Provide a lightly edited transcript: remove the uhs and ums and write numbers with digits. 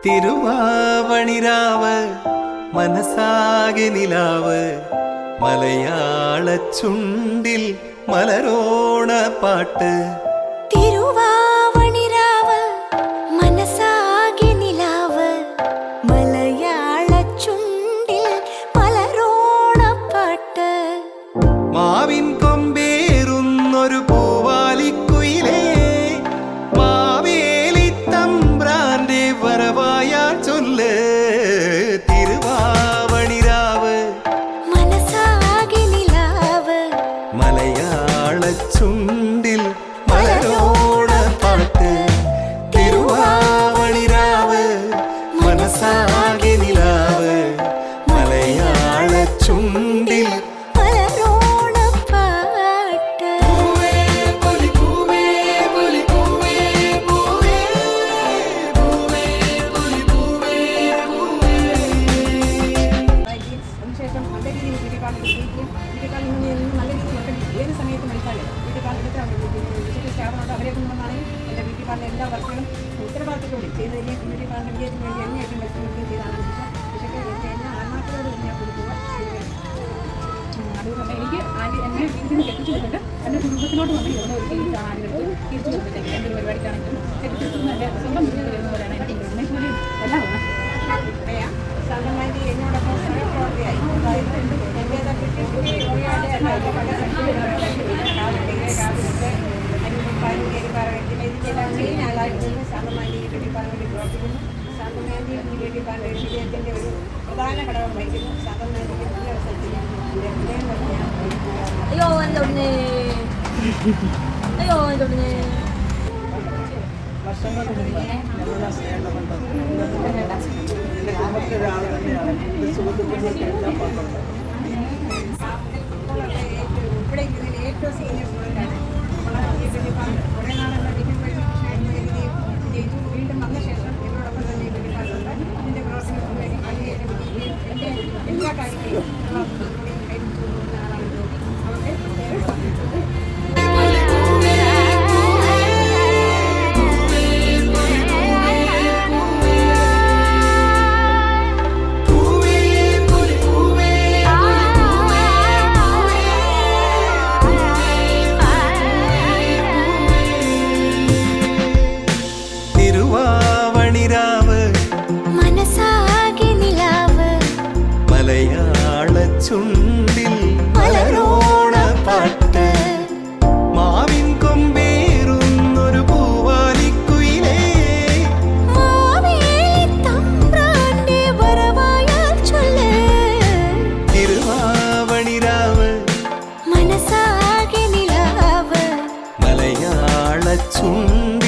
തിരുവാവണിരാവ് മനസാകെ നിലാവ് മലയാള ചുണ്ടിൽ മലരോണ പാട്ട്. തിരുവാവണിരാവ് മനസാകെ നിലാവ് മലയാള ചുണ്ടിൽ മലരോണ പാട്ട്. മാവിൻ കൊമ്പേറുന്നൊരു പൂവാലിക്കുയിലേ മാവേലി തമ്പ്രാന്റെ വരവായാൽ ചൊല്ല്. തിരുവാവണിരാവ് മനസാകെ നിലാവ് മലയാള ചുണ്ടിൽ മലരോണ പാട്ട്. തിരുവാവണിരാവ് മനസാകെ നിലാവ് മലയാള ചുണ്ടിൽ മലരോണ പാട്ട്. അതിനുശേഷം നല്ല രീതിയിൽ ബ്യൂട്ടി പാർലർ ഉപയോഗിക്കുകയും ബ്യൂട്ടി പാർലറിൽ നിന്ന് നല്ല രീതിയിൽ ഏത് സമയത്തും വിളിച്ചാലും ബ്യൂട്ടി പാർലറിൽ സ്റ്റാഫുണ്ട്. അവരെ കൊണ്ടുവന്നാണെങ്കിൽ എൻ്റെ ബ്യൂട്ടി പാർലർ എല്ലാ വർക്കുകളും ഉത്തരവാദിത്തത്തോടെ ചെയ്ത് തരികയും ബ്യൂട്ടി പാർലർ വിജയത്തിന് വേണ്ടി എന്നെയായിട്ടും പരിശ്രമിക്കുകയും ചെയ്താണ് പക്ഷേ എൻ്റെ എല്ലാ ആത്മാർത്ഥതയോട് ഞാൻ കൊടുക്കുക. അതുകൊണ്ട് എനിക്ക് എന്നെ ഇതിന് എത്തിച്ചു കൊടുത്തിട്ട് എൻ്റെ കുടുംബത്തിലോട്ട് വന്ന് ഇവിടെ ഒരു തിരിച്ചാണ് ആളുകൾക്ക് തിരിച്ചു കൊടുത്തിട്ടേക്ക് എന്തൊരു പരിപാടിക്കാണെങ്കിലും എത്തിച്ചെടുത്തുന്ന എൻ്റെ സ്വന്തം വീട്ടിൽ വരുന്ന പോലെയാണ് എനിക്ക് ഇതിനെക്കൂടി എല്ലാം സാധാരണ എന്നോടൊപ്പം സഹപ്രവർത്തിയായി ഇതിനെല്ലാം മെയിൻ ആളായിട്ട് സാന്തമാൻ്റെ ഈ ബ്യൂട്ടി പാർലറിൽ പ്രവർത്തിക്കുന്നു. സാന്തമാൻ്റെ ഈ ബ്യൂട്ടി പാർലർ വിജയത്തിൻ്റെ ഒരു പ്രധാന ഘടകം വഹിക്കുന്നു. സാന്തമാൻ്റെ എല്ലാ സ്ഥലത്തിലും അയ്യോ എന്തൊടനെ അയ്യോ എന്തൊടനെ വർഷങ്ങൾക്ക് മുമ്പ് ഞങ്ങളുടെ സ്നേഹബന്ധം എൻ്റെ കുടുംബത്തിലൊരാൾ തന്നെയാണ്. എൻ്റെ സുഹൃത്തുക്കൾക്ക് എല്ലാം പങ്കുണ്ട്. ഇവിടെ ഇതിൽ ഏറ്റവും സീനിയർ സ്റ്റുഡൻ്റാണ്. ബ്യൂട്ടി പാർലർ കുറേ നാളെല്ലാം ഡിഗ്രി പരീക്ഷയായിരുന്നു എഴുതി ജയിച്ചു. വീണ്ടും വന്ന ശേഷം എന്നോടൊപ്പം തന്നെ ബ്യൂട്ടി പാർലറുണ്ട്. ഇതിൻ്റെ പ്രവർത്തനത്തിന് വേണ്ടി എൻ്റെ എല്ലാ കാര്യങ്ങളും കൈവിട്ടു പോകുന്ന ആളാണ് ജോബി. തിരുവാവണിരാവ് മനസാകെ നിലാവ് മലയാള ചുണ്ടിൽ മലരോണ പാട്ട്. മാവിൻ കൊമ്പേറുന്നൊരു പൂവാലിക്കുയിലേ മാവേലി തമ്പ്രാന്റെ വരവായാൽ ചൊല്ല്. തിരുവാവണിരാവ് മനസാകെ നിലാവ് മലയാള ചുണ്ടിൽ